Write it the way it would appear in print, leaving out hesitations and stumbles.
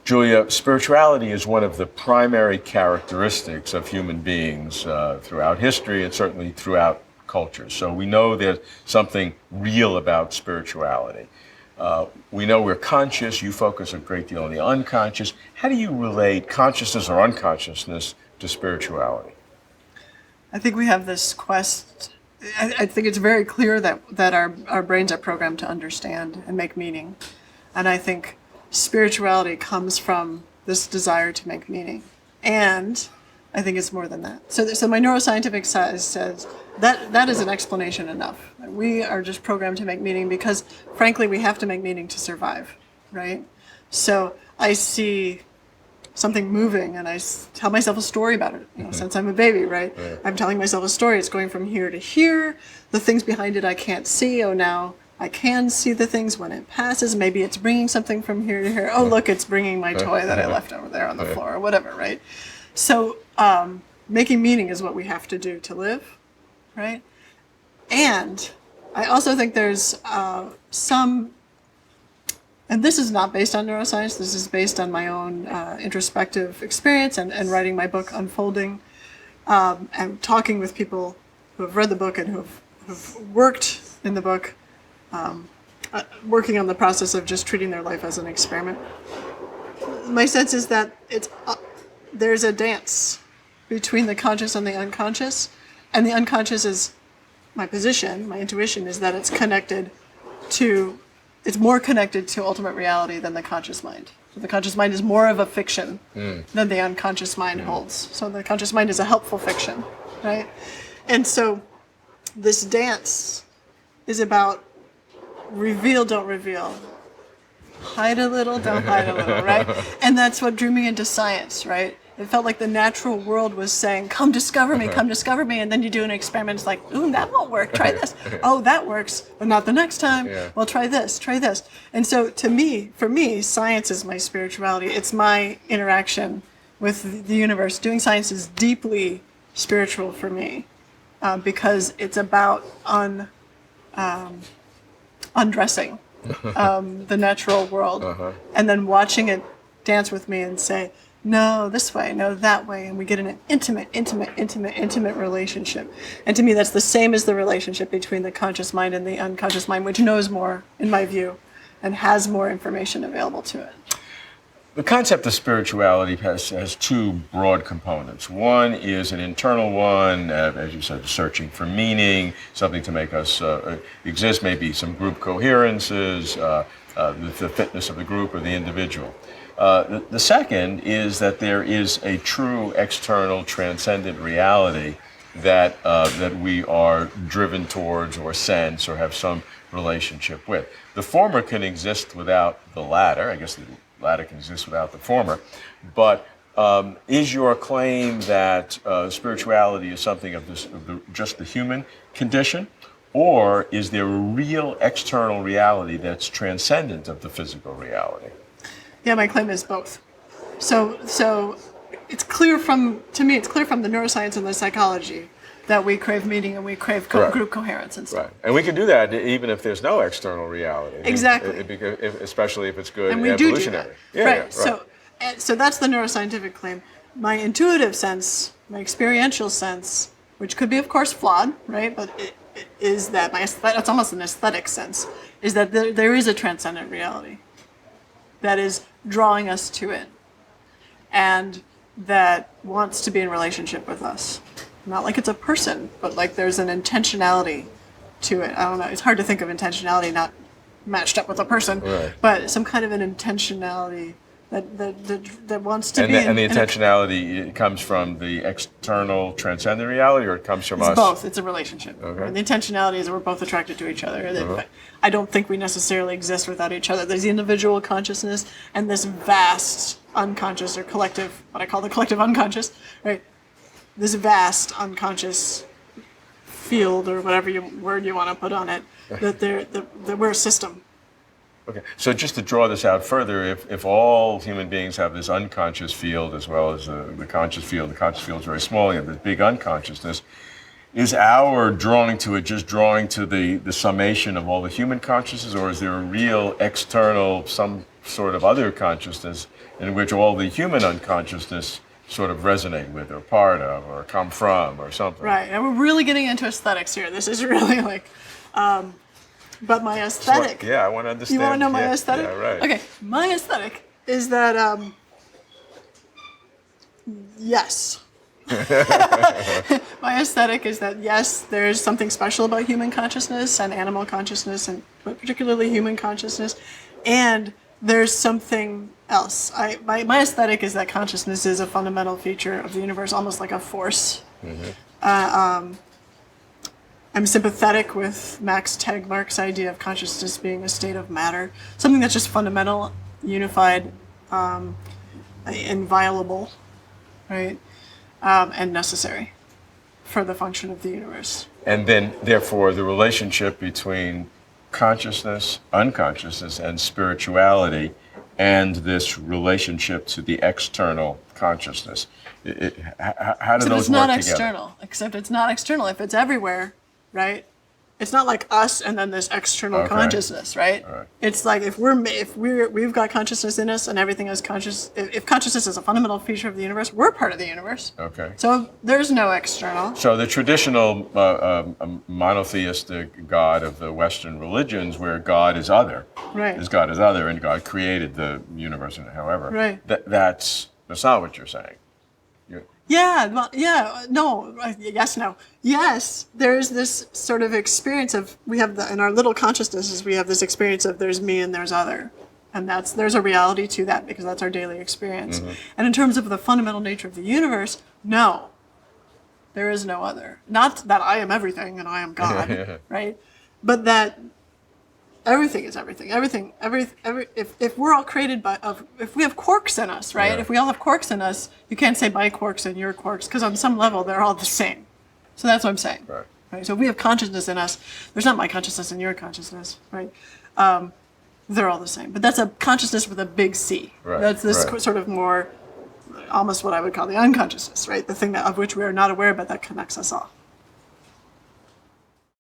Julia, spirituality is one of the primary characteristics of human beings throughout history and certainly throughout cultures. So we know there's something real about spirituality. We know we're conscious. You focus a great deal on the unconscious. How do you relate consciousness or unconsciousness to spirituality? I think we have this quest. I think it's very clear that our brains are programmed to understand and make meaning. And I think spirituality comes from this desire to make meaning. And I think it's more than that. So my neuroscientific side says that is an explanation enough. We are just programmed to make meaning because, frankly, we have to make meaning to survive, right? So I see something moving and I tell myself a story about it, since I'm a baby, right? I'm telling myself a story. It's going from here to here. The things behind it I can't see. Oh, now I can see the things when it passes. Maybe it's bringing something from here to here. Oh, look, it's bringing my toy that I left over there on the floor or whatever, right? So making meaning is what we have to do to live, right? And I also think there's some, and this is not based on neuroscience, this is based on my own introspective experience and writing my book, Unfolding, and talking with people who have read the book and who've worked in the book, working on the process of just treating their life as an experiment. My sense is that there's a dance between the conscious and the unconscious, and the unconscious is, my position, my intuition is that it's more connected to ultimate reality than the conscious mind. So the conscious mind is more of a fiction than the unconscious mind holds. So the conscious mind is a helpful fiction, right? And so this dance is about reveal, don't reveal. Hide a little, don't hide a little, right? And that's what drew me into science, right? It felt like the natural world was saying, come discover me, come discover me. And then you do an experiment, it's like, ooh, that won't work, try this. Oh, that works, but not the next time. Yeah. Well, try this, try this. And so for me, science is my spirituality. It's my interaction with the universe. Doing science is deeply spiritual for me because it's about undressing the natural world and then watching it dance with me and say, no, this way, no, that way. And we get in an intimate relationship. And to me, that's the same as the relationship between the conscious mind and the unconscious mind, which knows more, in my view, and has more information available to it. The concept of spirituality has two broad components. One is an internal one, as you said, searching for meaning, something to make us exist, maybe some group coherences, the fitness of the group or the individual. The second is that there is a true external transcendent reality that we are driven towards or sense or have some relationship with. The former can exist without the latter. I guess the latter can exist without the former. But is your claim that spirituality is something of just the human condition? Or is there a real external reality that's transcendent of the physical reality? Yeah, my claim is both. So it's clear to me, it's clear from the neuroscience and the psychology that we crave meaning and we crave group coherence and stuff. Right, and we can do that even if there's no external reality. Exactly. Especially if it's good and we evolutionary. Do that. Right. So that's the neuroscientific claim. My intuitive sense, my experiential sense, which could be, of course, flawed, right? But it is that it's almost an aesthetic sense, is that there is a transcendent reality that is drawing us to it and that wants to be in relationship with us. Not like it's a person, but like there's an intentionality to it. I don't know. It's hard to think of intentionality not matched up with a person, right. But some kind of an intentionality that wants to be. And the intentionality comes from the external transcendent reality, or it comes from us? It's both. It's a relationship. Okay. And the intentionality is that we're both attracted to each other. I don't think we necessarily exist without each other. There's the individual consciousness and this vast unconscious or collective, what I call the collective unconscious, right? This vast unconscious field, or whatever word you want to put on it, that we're a system. Okay, so just to draw this out further, if all human beings have this unconscious field as well as the conscious field is very small, you have this big unconsciousness, is our drawing to it just drawing to the summation of all the human consciousness, or is there a real external, some sort of other consciousness in which all the human unconsciousness sort of resonate with, or part of, or come from, or something? Right, and we're really getting into aesthetics here. This is really like, but my aesthetic. So, yeah, I want to understand. You want to know my aesthetic? Yeah, right. Okay, my aesthetic is that, yes. My aesthetic is that, yes, there's something special about human consciousness and animal consciousness, and but particularly human consciousness, and there's something else. My aesthetic is that consciousness is a fundamental feature of the universe, almost like a force. I'm sympathetic with Max Tegmark's idea of consciousness being a state of matter, something that's just fundamental, unified, inviolable, right, and necessary for the function of the universe. And then, therefore, the relationship between consciousness, unconsciousness, and spirituality, and this relationship to the external consciousness. How do those work together? Except it's not external. If it's everywhere, right? It's not like us and then this external consciousness, right? Right? It's like if we've got consciousness in us and everything is conscious. If consciousness is a fundamental feature of the universe, we're part of the universe. Okay. So there's no external. So the traditional monotheistic God of the Western religions, where God is other, Right. is God is other, and God created the universe, and however, Right. That's not what you're saying. Yeah, well, yeah, no, yes, no. Yes, there's this sort of experience of, in our little consciousnesses, we have this experience of there's me and there's other. And there's a reality to that because that's our daily experience. And in terms of the fundamental nature of the universe, no, there is no other. Not that I am everything and I am God, right? But that everything is everything. If we're all created if we have quarks in us, right? Yeah. If we all have quarks in us, you can't say my quarks and your quarks, because on some level they're all the same. So that's what I'm saying. Right? So if we have consciousness in us, there's not my consciousness and your consciousness, right? They're all the same. But that's a consciousness with a big C. Right. That's this sort of more, almost what I would call the unconsciousness, right? The thing of which we are not aware, but that connects us all.